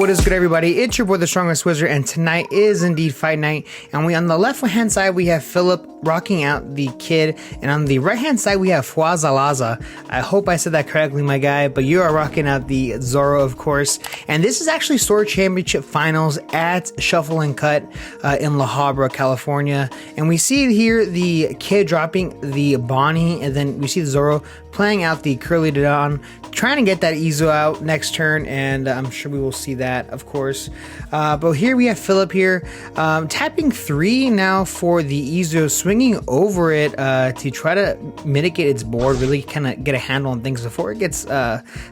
What is good, everybody? It's your boy, the Strongest Wizard, and tonight is indeed fight night. And on the left hand side we have Philip rocking out the Kid, and on the right hand side we have Fuazalaza. I hope I said that correctly, my guy, but you are rocking out the Zoro, of course. And this is actually Store Championship Finals at Shuffle and Cut in La Habra, California. And we see here the Kid dropping the Bonnie, and then we see the Zoro playing out the Curly Dodon, trying to get that Izo out next turn, and I'm sure we will see that, of course. But here we have Philip here, tapping 3 now for the Izo, swinging over it to try to mitigate its board, really kind of get a handle on things before it gets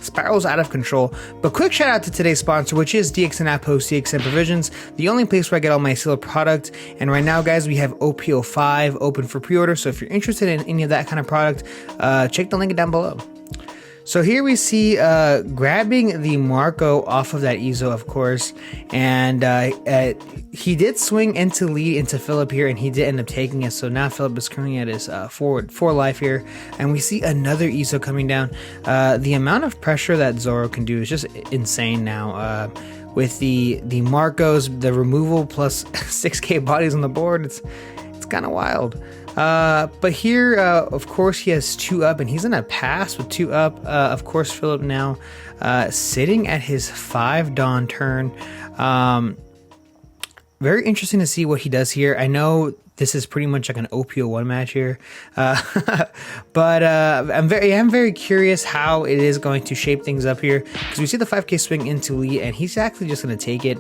spirals out of control. But quick shout out to today's sponsor, which is DXN Outpost, DXN Provisions, the only place where I get all my sealed product. And right now, guys, we have OP05 open for pre-order, so if you're interested in any of that kind of product, check the link down below. So here we see grabbing the Marco off of that Izo, of course, and he did swing into lead into Philip here, and he did end up taking it. So now Philip is currently at his 4 life here, and we see another Izo coming down. The amount of pressure that Zoro can do is just insane now. With the Marcos, the removal plus 6k bodies on the board, it's kind of wild. But here, of course, he has 2 up, and he's in a pass with 2 up. Of course, Philip now sitting at his 5 Dawn turn. Very interesting to see what he does here. I know this is pretty much like an OP01 match here, but I'm very curious how it is going to shape things up here, because we see the 5k swing into lead, and he's actually just going to take it.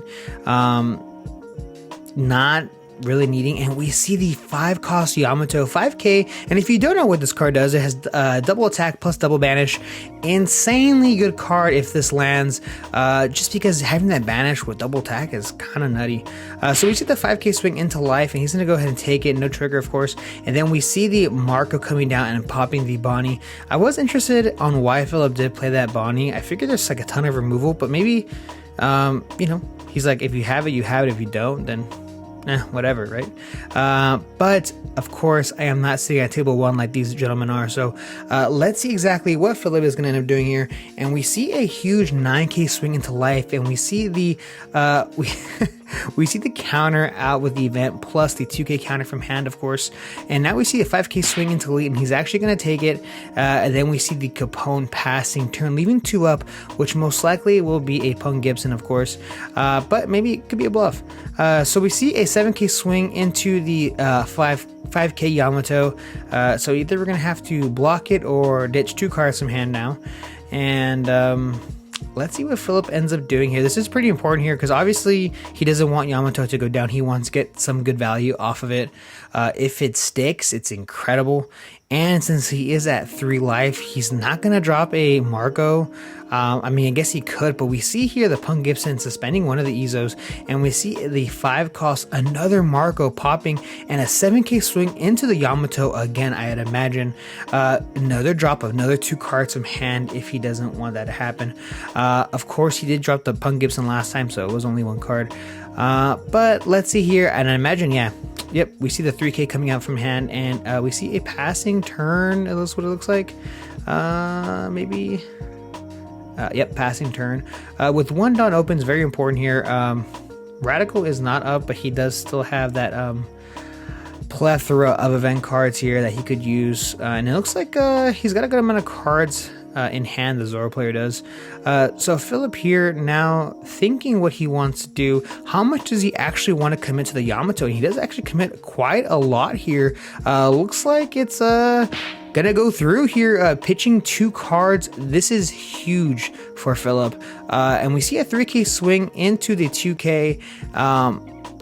Not really needing, and we see the 5 cost Yamato 5k, and if you don't know what this card does, it has double attack plus double banish. Insanely good card if this lands, just because having that banish with double attack is kind of nutty. So we see the 5k swing into life, and he's gonna go ahead and take it, no trigger, of course. And then we see the Marco coming down and popping the Bonnie. I was interested on why Philip did play that Bonnie. I figured there's like a ton of removal, but maybe you know, he's like, if you have it, you have it. If you don't, then whatever, right? But of course, I am not sitting at table 1 like these gentlemen are. So let's see exactly what Philip is going to end up doing here. And we see a huge 9k swing into life, and we see the we see the counter out with the event plus the 2k counter from hand, of course. And now we see a 5k swing into lead, and he's actually going to take it. And then we see the Capone passing turn, leaving 2 up, which most likely will be a Pung Gibson, of course. But maybe it could be a bluff. So we see a 7k swing into the 5k Yamato. So either we're going to have to block it or ditch 2 cards from hand now. And let's see what Philip ends up doing here. This is pretty important here, because obviously he doesn't want Yamato to go down. He wants to get some good value off of it. If it sticks, it's incredible. And since he is at 3 life, he's not going to drop a Marco. I mean, I guess he could, but we see here the Pung Gibson suspending one of the Izos, and we see the 5 cost another Marco popping, and a 7k swing into the Yamato again. I'd imagine another drop of another 2 cards from hand if he doesn't want that to happen. Of course, he did drop the Pung Gibson last time, so it was only 1 card. But let's see here, and I imagine, yep, we see the 3k coming out from hand, and we see a passing turn. That's what it looks like. Maybe. Yep, passing turn. With 1 Dawn opens, very important here. Radical is not up, but he does still have that plethora of event cards here that he could use. And it looks like he's got a good amount of cards in hand, the Zoro player does. So Philip here now thinking what he wants to do. How much does he actually want to commit to the Yamato? And he does actually commit quite a lot here. Looks like it's gonna go through here, pitching 2 cards. This is huge for Philip. And we see a 3k swing into the 2k.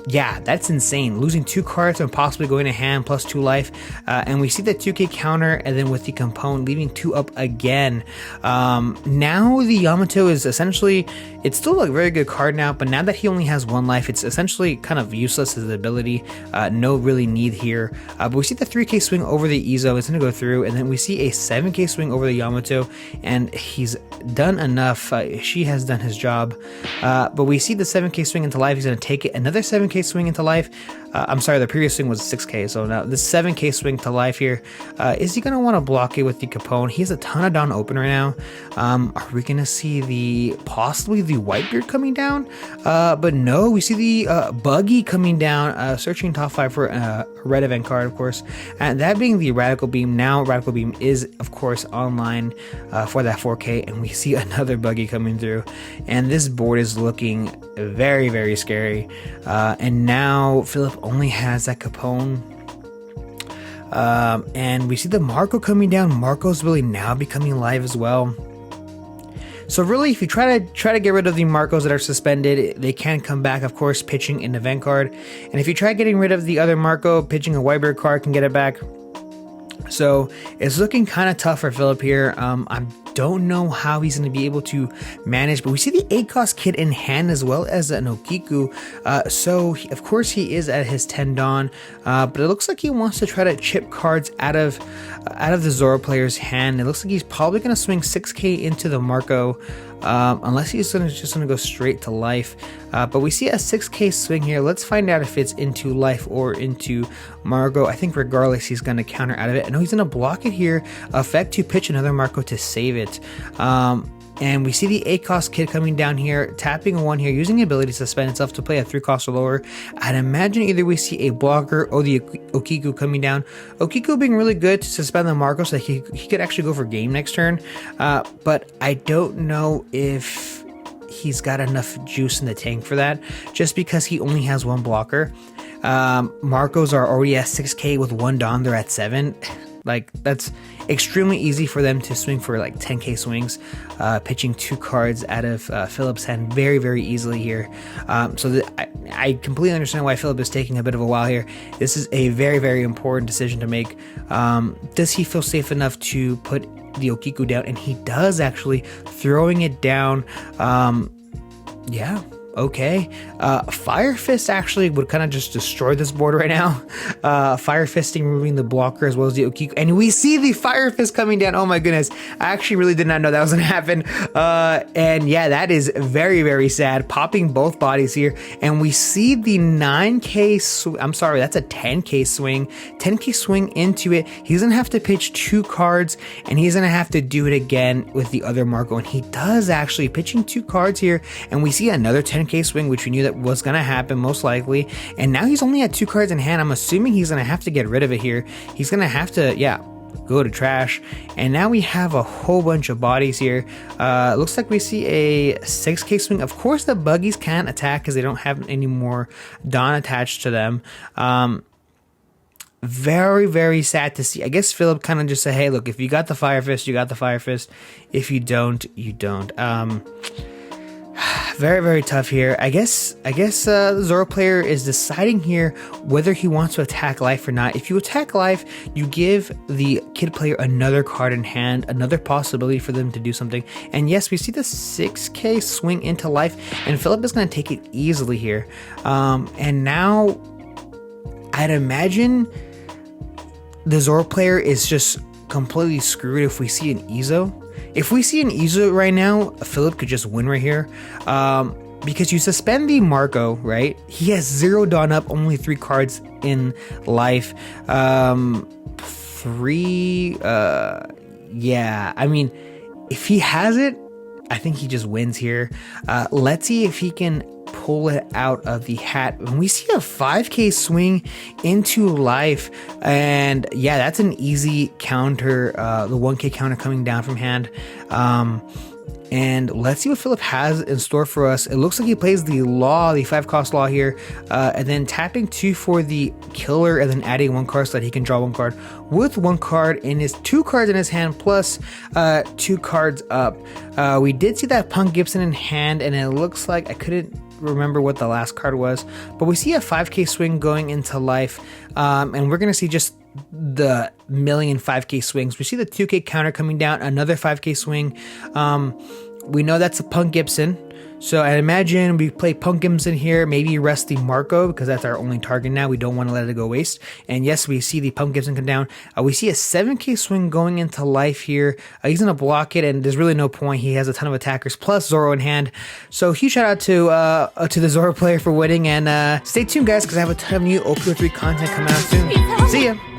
Yeah, that's insane. Losing 2 cards and possibly going to hand plus 2 life. And we see the 2k counter, and then with the component leaving 2 up again. Now the Yamato is essentially, it's still a very good card now, but now that he only has 1 life, it's essentially kind of useless as an ability. No really need here. But we see the 3k swing over the Izo. It's going to go through, and then we see a 7k swing over the Yamato, and he's done enough. She has done his job. But we see the 7k swing into life. He's going to take it. Another 7k swing into life. I'm sorry, the previous swing was 6K. So now the 7K swing to life here. Is he going to want to block it with the Capone? He has a ton of Dawn open right now. Are we going to see possibly the Whitebeard coming down? But no, we see the Buggy coming down, searching top 5 for a red event card, of course. And that being the Radical Beam. Now Radical Beam is, of course, online for that 4K. And we see another Buggy coming through. And this board is looking very, very scary. And now Philip only has that Capone. And we see the Marco coming down. Marco's really now becoming live as well. So really, if you try to get rid of the Marcos that are suspended, they can come back, of course, pitching an event card. And if you try getting rid of the other Marco, pitching a Whitebeard card can get it back. So it's looking kind of tough for Philip here. I don't know how he's going to be able to manage, but we see the 8-cost kid in hand as well as an Okiku. So of course he is at his 10 Dawn, but it looks like he wants to try to chip cards out of the Zoro player's hand. It looks like he's probably going to swing 6K into the Marco, unless he's just going to go straight to life. But we see a 6K swing here. Let's find out if it's into life or into Marco. I think regardless, he's going to counter out of it. I know he's going to block it here. Effect to pitch another Marco to save it. And we see the 8-cost kid coming down here, tapping a 1 here, using the ability to suspend itself to play a 3-cost or lower. I'd imagine either we see a blocker or the Okiku coming down. Okiku being really good to suspend the Marco so that he could actually go for game next turn. But I don't know if he's got enough juice in the tank for that, just because he only has 1 blocker. Marcos are already at 6K with 1 Dawn, they're at 7. Like, that's extremely easy for them to swing for like 10K swings, pitching 2 cards out of Philip's hand very, very easily here. So I completely understand why Philip is taking a bit of a while here. This is a very, very important decision to make. Does he feel safe enough to put the Okiku down? And he does, actually, throwing it down. Yeah. Okay, Fire Fist actually would kind of just destroy this board right now. Fire Fisting, removing the blocker as well as the Okiku, and we see the Fire Fist coming down. Oh my goodness, I actually really did not know that was gonna happen. And yeah, that is very, very sad. Popping both bodies here, and we see the 9K. I'm sorry, that's a 10K swing. 10K swing into it. He's gonna have to pitch 2 cards, and he's gonna have to do it again with the other Marco. And he does, actually, pitching 2 cards here, and we see another 10K swing, which we knew that was going to happen most likely. And now he's only at 2 cards in hand. I'm assuming he's going to have to get rid of it here. He's going to have to, go to trash. And now we have a whole bunch of bodies here. Looks like we see a 6K swing. Of course, the Buggies can't attack because they don't have any more Dawn attached to them. Very, very sad to see. I guess Philip kind of just said, hey, look, if you got the Fire Fist, you got the Fire Fist. If you don't, you don't. Very, very tough here. I guess the Zoro player is deciding here whether he wants to attack life or not. If you attack life, you give the kid player another card in hand, another possibility for them to do something. And yes, we see the 6K swing into life, and Philip is going to take it easily here. And now, I'd imagine the Zoro player is just completely screwed if we see an Izo. If we see an Izo right now, Philip could just win right here. Because you suspend the Marco, right? He has 0 Dawn up, only 3 cards in life. 3, yeah. I mean, if he has it, I think he just wins here. Let's see if he can pull it out of the hat. And we see a 5K swing into life, and yeah, that's an easy counter. The 1K counter coming down from hand. And let's see what Philip has in store for us. It looks like he plays the Law, the 5-cost Law here, and then tapping 2 for the Killer, and then adding 1 card so that he can draw 1 card with 1 card in his 2 cards in his hand plus 2 cards up. We did see that Punk Gibson in hand, and it looks like I couldn't remember what the last card was, but we see a 5K swing going into life, and we're gonna see just the million 5K swings. We see the 2K counter coming down, another 5K swing. We know that's a Punk Gibson. So I imagine we play Punk Gibson here, maybe rest the Marco because that's our only target now. We don't want to let it go waste. And yes, we see the Punk Gibson come down. We see a 7k swing going into life here. He's going to block it, and there's really no point. He has a ton of attackers plus Zoro in hand. So huge shout out to the Zoro player for winning. And stay tuned, guys, because I have a ton of new OP03 content coming out soon. See ya!